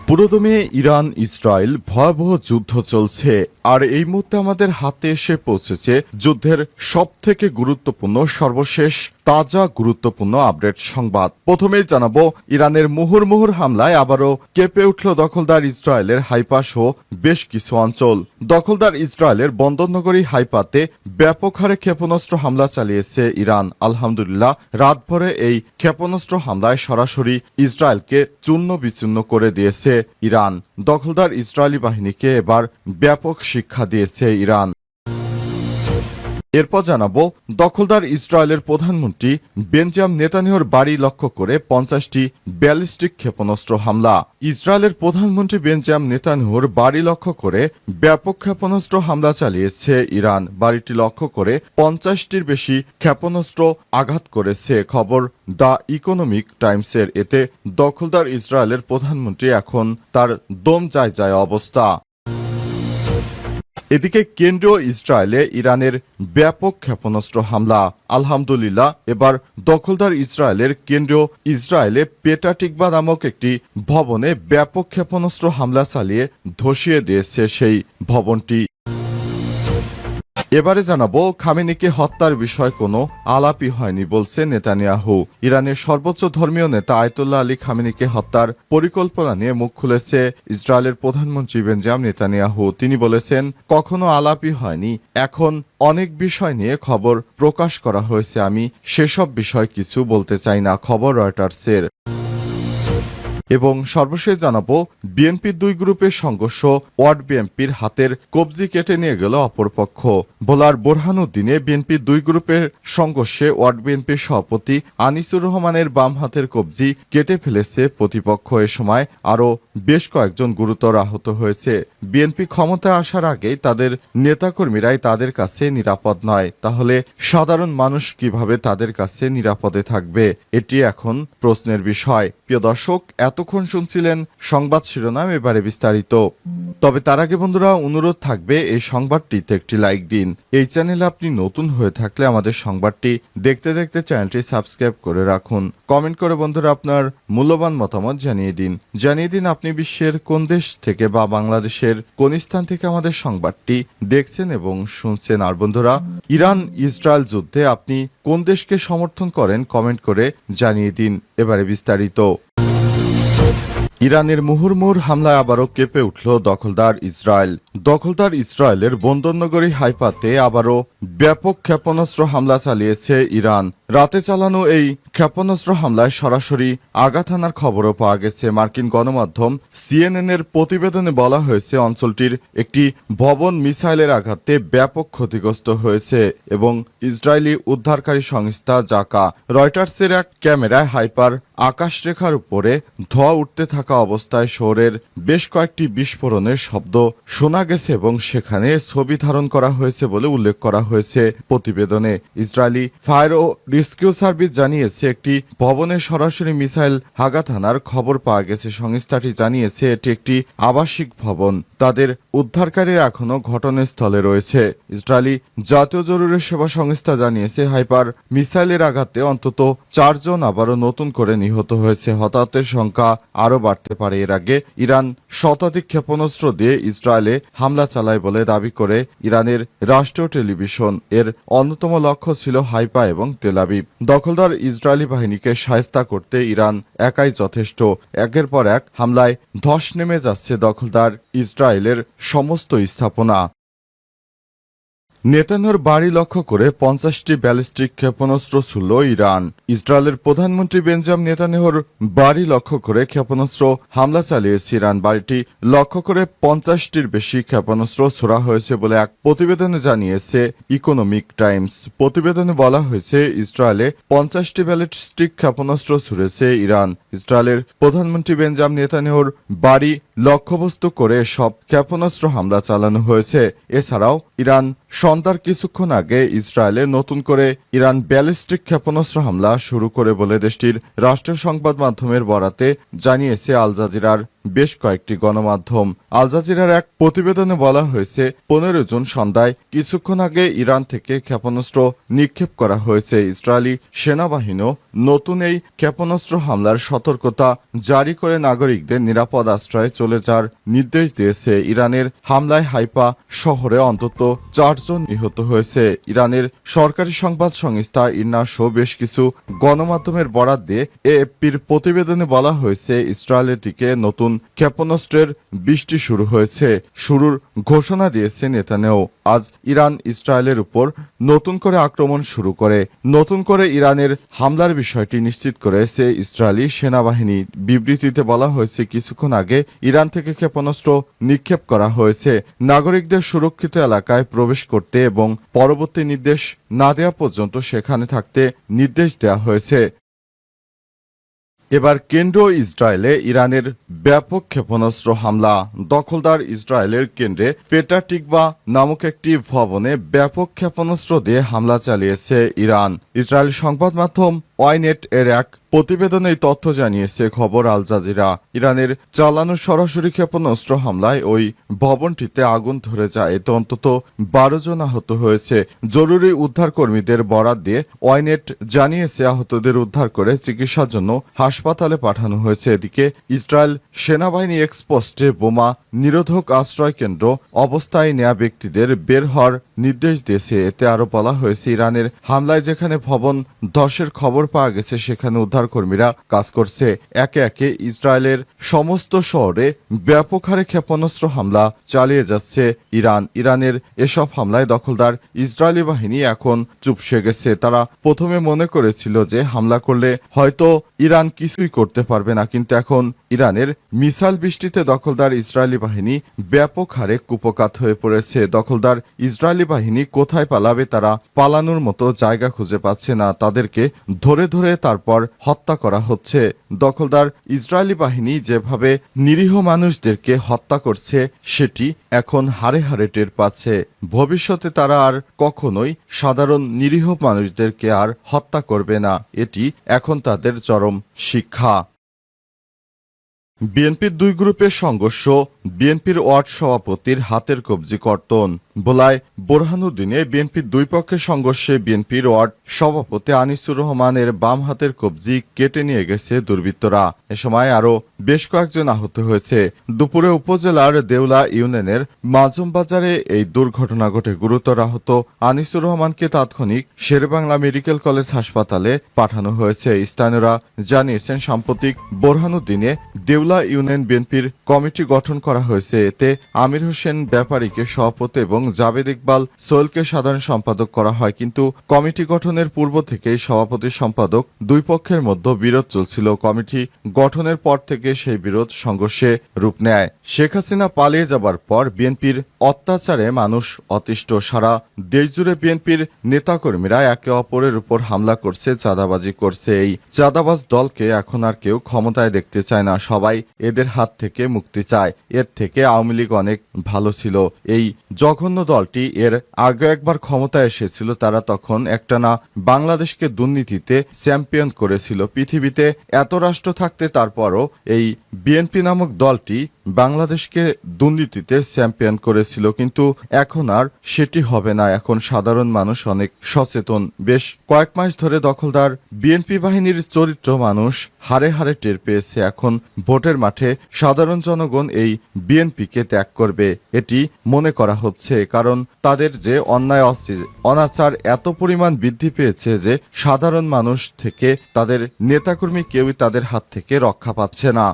পুরোদমে Iran Israel ভয়াবহ যুদ্ধ চলছে, আর এই মুহূর্তে আমাদের হাতে এসে পৌঁছেছে যুদ্ধের সবথেকে গুরুত্বপূর্ণ সর্বশেষ তাজা গুরুত্বপূর্ণ আপডেট সংবাদ। প্রথমেই জানাবো, ইরানের মুহুর্মুহুর হামলায় আবারও কেঁপে উঠল দখলদার ইসরায়েলের হাইফা সহ বেশ কিছু অঞ্চল। দখলদার ইসরায়েলের বন্দরনগরী হাইফাতে ব্যাপক হারে ক্ষেপণাস্ত্র হামলা চালিয়েছে ইরান। আলহামদুলিল্লাহ, রাতভরে এই ক্ষেপণাস্ত্র হামলায় সরাসরি ইসরায়েলকে চূর্ণ বিচূর্ণ করে দিয়েছে ইরান। দখলদার ইসরায়েলি বাহিনীকে এবার ব্যাপক শিক্ষা দিয়েছে ইরান। এরপর জানাবো, দখলদার ইসরায়েলের প্রধানমন্ত্রী বেঞ্জামিন নেতানিয়াহুর বাড়ি লক্ষ্য করে 50টি ব্যালিস্টিক ক্ষেপণাস্ত্র হামলা। ইসরায়েলের প্রধানমন্ত্রী বেঞ্জামিন নেতানিয়াহুর বাড়ি লক্ষ্য করে ব্যাপক ক্ষেপণাস্ত্র হামলা চালিয়েছে ইরান। বাড়িটি লক্ষ্য করে 50টির বেশি ক্ষেপণাস্ত্র আঘাত করেছে খবর দ্য ইকোনমিক টাইমসের। এতে দখলদার ইসরায়েলের প্রধানমন্ত্রী এখন তার দম যায় যায় অবস্থা। এদিকে কেন্দ্রীয় ইসরায়েলে ইরানের ব্যাপক ক্ষেপণাস্ত্র হামলা। আলহামদুলিল্লাহ, এবার দখলদার ইসরায়েলের কেন্দ্রীয় ইসরায়েলে পেটাটিকবা নামক একটি ভবনে ব্যাপক ক্ষেপণাস্ত্র হামলা চালিয়ে ধসিয়ে দিয়েছে সেই ভবনটি। এবারে জানাবো, খামেনিকে হত্যার বিষয়ে কোনো আলাপই হয়নি বলছে নেতানিয়াহু। ইরানের সর্বোচ্চ ধর্মীয় নেতা আয়াতুল্লাহ আলী খামেনিকে হত্যার পরিকল্পনা নিয়ে মুখ খুলেছে ইসরায়েলের প্রধানমন্ত্রী বেঞ্জামিন নেতানিয়াহু। তিনি বলেছেন, কখনো আলাপই হয়নি, এখন অনেক বিষয় নিয়ে খবর প্রকাশ করা হয়েছে, আমি সেসব বিষয় কিছু বলতে চাই না। খবর রয়টার্সের। এবং সর্বশেষ জানাবো, বিএনপির দুই গ্রুপের সংঘর্ষ, ওয়ার্ড বিএনপির হাতের কবজি কেটে নিয়ে গেল অপরপক্ষ। ভোলার বোরহানুদ্দিনে বিএনপির দুই গ্রুপের সংঘর্ষে ওয়ার্ড বিএনপির সভাপতি আনিসুর রহমানের বাম হাতের কবজি কেটে ফেলেছে প্রতিপক্ষ। এ সময় আরও বেশ কয়েকজন গুরুতর আহত হয়েছে। বিএনপি ক্ষমতায় আসার আগেই তাদের নেতাকর্মীরাই তাদের কাছে নিরাপদ নয়, তাহলে সাধারণ মানুষ কিভাবে তাদের কাছে নিরাপদে থাকবে? এটি এখন প্রশ্নের বিষয়। প্রিয় দর্শক, এতক্ষণ শুনছিলেন সংবাদ শিরোনাম, এবারে বিস্তারিত। তবে তার আগে বন্ধুরা, অনুরোধ থাকবে এই সংবাদটিতে একটি লাইক দিন। এই চ্যানেলে আপনি নতুন হয়ে থাকলে আমাদের সংবাদটি দেখতে দেখতে চ্যানেলটি সাবস্ক্রাইব করে রাখুন। কমেন্ট করে বন্ধুরা আপনার মূল্যবান মতামত জানিয়ে দিন আপনি বিশ্বের কোন দেশ থেকে বা বাংলাদেশের কোন স্থান থেকে আমাদের সংবাদটি দেখছেন এবং শুনছেন। আর বন্ধুরা, ইরান ইসরায়েল যুদ্ধে আপনি কোন দেশকে সমর্থন করেন কমেন্ট করে জানিয়ে দিন। এবারে বিস্তারিত। ইরানের মুহুর্মুহুর হামলায় আবারও কেঁপে উঠল দখলদার ইসরায়েল। দখলদার ইসরায়েলের বন্দরনগরী হাইফাতে আবারও ব্যাপক ক্ষেপণাস্ত্র হামলা চালিয়েছে ইরান। রাতে চালানো এই ক্ষেপণাস্ত্র হামলায় সরাসরি আঘাত হানার খবরও পাওয়া গেছে। মার্কিন গণমাধ্যম CNN এর প্রতিবেদনে বলা হয়েছে, অঞ্চলটির একটি ভবন মিসাইলের আঘাতে ব্যাপক ক্ষতিগ্রস্ত হয়েছে এবং ইসরায়েলি উদ্ধারকারী সংস্থা জাকা রয়টার্সের এক ক্যামেরায় হাইপার আকাশরেখার উপরে ধোঁয়া উঠতে থাকা অবস্থায় শহরের বেশ কয়েকটি বিস্ফোরণের শব্দ শোনা গেছে এবং সেখানে ছবি ধারণ করা হয়েছে বলে উল্লেখ করা হয়েছে প্রতিবেদনে। ইসরায়েলি ফায়ার ও রেস্কিউ সার্ভিস জানিয়েছে, একটি ভবনে সরাসরি মিসাইল আঘাত হানার খবর পাওয়া গেছে। সংস্থাটি জানিয়েছে এটি একটি আবাসিক ভবন। তাদের উদ্ধারকারীরা এখনও ঘটনাস্থলে রয়েছে। ইসরায়েলি জাতীয় জরুরি সেবা সংস্থা জানিয়েছে, হাইপার মিসাইলের আঘাতে অন্তত 4 জন আবারও নতুন করে নিহত হয়েছে। হতাহতের সংখ্যা আরও বাড়তে পারে। এর আগে ইরান শতাধিক ক্ষেপণাস্ত্র দিয়ে ইসরায়েলে হামলা চালায় বলে দাবি করে ইরানের রাষ্ট্রীয় টেলিভিশন। এর অন্যতম লক্ষ্য ছিল হাইফা এবং তেল আবিব। দখলদার ইসরায়েলি বাহিনীকে শায়েস্তা করতে ইরান একাই যথেষ্ট। একের পর এক হামলায় ধস নেমে যাচ্ছে দখলদার ইসরায়েলের সমস্ত স্থাপনা। নেতানিয়াহুর বাড়ি লক্ষ্য করে 50টি ব্যালিস্টিক ক্ষেপণাস্ত্র ছুড়ল ইরান। ইসরায়েলের প্রধানমন্ত্রী বেঞ্জামিন নেতানিয়াহুর বাড়ি লক্ষ্য করে ক্ষেপণাস্ত্র হামলা চালিয়েছে ইরান। বাড়িটি লক্ষ্য করে 50টির বেশি ক্ষেপণাস্ত্র ছোড়া হয়েছে বলে এক প্রতিবেদনে জানিয়েছে ইকোনমিক টাইমস। প্রতিবেদনে বলা হয়েছে, ইসরায়েলে 50টি ব্যালিস্টিক ক্ষেপণাস্ত্র ছুড়েছে ইরান। ইসরায়েলের প্রধানমন্ত্রী বেঞ্জামিন নেতানিয়াহুর বাড়ি লক্ষ্যবস্তু করে সব ক্ষেপণাস্ত্র হামলা চালানো হয়েছে। এছাড়াও ইরান সন্ধ্যার কিছুক্ষণ আগে ইসরায়েলে নতুন করে ইরান ব্যালিস্টিক ক্ষেপণাস্ত্র হামলা শুরু করে বলে দেশটির রাষ্ট্রীয় সংবাদ মাধ্যমের বরাতে জানিয়েছে আল জাজিরার বেশ কয়েকটি গণমাধ্যম। আল জাজিরার এক প্রতিবেদনে বলা হয়েছে 15 জুন সন্ধ্যায় কিছুক্ষণ আগে ইরান থেকে ক্ষেপণাস্ত্র নিক্ষেপ করা হয়েছে। ইসরায়েলি সেনাবাহিনীও নতুন এই ক্ষেপণাস্ত্র হামলার সতর্কতা জারি করে নাগরিকদের নিরাপদ আশ্রয়ে চলে যাওয়ার নির্দেশ দিয়েছে। ইরানের হামলায় হাইফা শহরে অন্তত 4 জন নিহত হয়েছে। ইরানের সরকারি সংবাদ সংস্থা ইরনা সহ বেশ কিছু গণমাধ্যমের বরাত দিয়ে এএফপির প্রতিবেদনে বলা হয়েছে ইসরায়েলের দিকে নতুন ক্ষেপণাস্ত্রের বৃষ্টি শুরু হয়েছে। শুরুর ঘোষণা দিয়েছে নেতানিয়াহু। আজ ইরান ইসরায়েলের উপর নতুন করে আক্রমণ শুরু করে। নতুন করে ইরানের হামলার বিষয়টি নিশ্চিত করেছে ইসরায়েলি সেনাবাহিনী। বিবৃতিতে বলা হয়েছে কিছুক্ষণ আগে ইরান থেকে ক্ষেপণাস্ত্র নিক্ষেপ করা হয়েছে। নাগরিকদের সুরক্ষিত এলাকায় প্রবেশ করতে এবং পরবর্তী নির্দেশ না দেওয়া পর্যন্ত সেখানে থাকতে নির্দেশ দেওয়া হয়েছে। এবার কেন্দ্র ইসরায়েলে ইরানের ব্যাপক ক্ষেপণাস্ত্র হামলা। দখলদার ইসরায়েলের কেন্দ্রে পেটাটিকভা নামক একটি ভবনে ব্যাপক ক্ষেপণাস্ত্র দিয়ে হামলা চালিয়েছে ইরান। ইসরায়েল সংবাদ মাধ্যম ওয়াইনেট এর এক প্রতিবেদনে এই তথ্য জানিয়েছে খবর আল জাজিরা। ইরানের চালানো সরাসরি ক্ষেপণাস্ত্র হামলায় ওই ভবনটিতে আগুন ধরে যায়। এতে অন্তত 12 জন আহত হয়েছে। জরুরি উদ্ধার কর্মীদের বরাত দিয়ে ওয়াইনেট জানিয়েছে আহতদের উদ্ধার করে চিকিৎসার জন্য হাসপাতালে পাঠানো হয়েছে। এদিকে ইসরায়েল সেনাবাহিনী এক্সপোস্টে বোমা নিরোধক আশ্রয় কেন্দ্র অবস্থায় নেয়া ব্যক্তিদের বের হওয়ার নির্দেশ দিয়েছে। এতে আরো বলা হয়েছে ইরানের হামলায় যেখানে ভবন ধসের খবর পাওয়া গেছে সেখানে উদ্ধার কর্মীরা কাজ করছে। একে একে ইসরায়েলের সমস্ত শহরে ব্যাপক হারে ক্ষেপণাস্ত্র হামলা চালিয়ে যাচ্ছে ইরানের এসব হামলায় দখলদার ইসরায়েলি বাহিনী এখন চুপসে গেছে। তারা প্রথমে মনে করেছিল যে হামলা করলে হয়তো ইরান কিছুই করতে পারবে না, কিন্তু এখন ইরানের মিসাইল বৃষ্টিতে দখলদার ইসরায়েলি বাহিনী ব্যাপক হারে কুপকাত হয়ে পড়েছে। দখলদার ইসরায়েলি বাহিনী কোথায় পালাবে, তারা পালানোর মতো জায়গা খুঁজে পাচ্ছে না। তাদেরকে ধরে ধরে তারপর হত্যা করা হচ্ছে। দখলদার ইসরায়েলি বাহিনী যেভাবে নিরীহ মানুষদেরকে হত্যা করছে সেটি এখন হাড়ে হাড়ে টের পাচ্ছে। ভবিষ্যতে তারা আর কখনোই সাধারণ নিরীহ মানুষদেরকে আর হত্যা করবে না। এটি এখন তাদের চরম শিক্ষা। বিএনপির দুই গ্রুপের সংঘর্ষ, বিএনপির ওয়ার্ড সভাপতির হাতের কবজি কর্তন। ভোলায় বোরহানুদ্দিনে বিএনপির দুই পক্ষের সংঘর্ষে বিএনপির ওয়ার্ড সভাপতি আনিসুর রহমানের বাম হাতের কবজি কেটে নিয়ে গেছে দুর্বৃত্তরা। এ সময় আরও বেশ কয়েকজন আহত হয়েছে। দুপুরে উপজেলার দেউলা ইউনিয়নের মাজম বাজারে এই দুর্ঘটনা ঘটে। গুরুতর আহত আনিসুর রহমানকে তাৎক্ষণিক শেরেবাংলা মেডিকেল কলেজ হাসপাতালে পাঠানো হয়েছে। স্থানীয়রা জানিয়েছেন সাম্প্রতিক বোরহানুদ্দিনে দেউলা ইউনিয়ন বিএনপির কমিটি গঠন করা হয়েছে। এতে আমির হোসেন ব্যাপারীকে সভাপতি এবং জাবেদ ইকবাল সোহেলকে সাধারণ সম্পাদক করা হয়, কিন্তু কমিটি গঠনের পূর্ব থেকেই সভাপতি সম্পাদক দুই পক্ষের মধ্যে বিরোধ চলছিল। কমিটি গঠনের পর থেকে সেই বিরোধ সংঘর্ষে রূপ নেয়। শেখ হাসিনা পালিয়ে যাবার পর বিএনপির অত্যাচারে মানুষ অতিষ্ঠ। সারা দেশজুড়ে বিএনপির নেতাকর্মীরা একে অপরের উপর হামলা করছে, চাঁদাবাজি করছে। এই চাঁদাবাজ দলকে এখন আর কেউ ক্ষমতায় দেখতে চায় না। সবাই এদের হাত থেকে মুক্তি চায়। এর থেকে আওয়ামী লীগ অনেক ভালো ছিল। এই জঘন্য দলটি এর আগে একবার ক্ষমতায় এসেছিল। তারা তখন একটানা বাংলাদেশকে দুর্নীতিতে চ্যাম্পিয়ন করেছিল। পৃথিবীতে এত রাষ্ট্র থাকতে তারপরও এই বিএনপি নামক দলটি বাংলাদেশকে দুর্নীতিতে চ্যাম্পিয়ন করেছিল, কিন্তু এখন আর সেটি হবে না। এখন সাধারণ মানুষ অনেক সচেতন। বেশ কয়েক মাস ধরে দখলদার বিএনপি বাহিনীর চরিত্র মানুষ হাড়ে হাড়ে টের পেয়েছে। এখন ভোটের মাঠে সাধারণ জনগণ এই বিএনপিকে ত্যাগ করবে এটি মনে করা হচ্ছে, কারণ তাদের যে অন্যায় অনাচার এত পরিমাণ বৃদ্ধি পেয়েছে যে সাধারণ মানুষ থেকে তাদের নেতাকর্মী কেউই তাদের হাত থেকে রক্ষা পাচ্ছে না।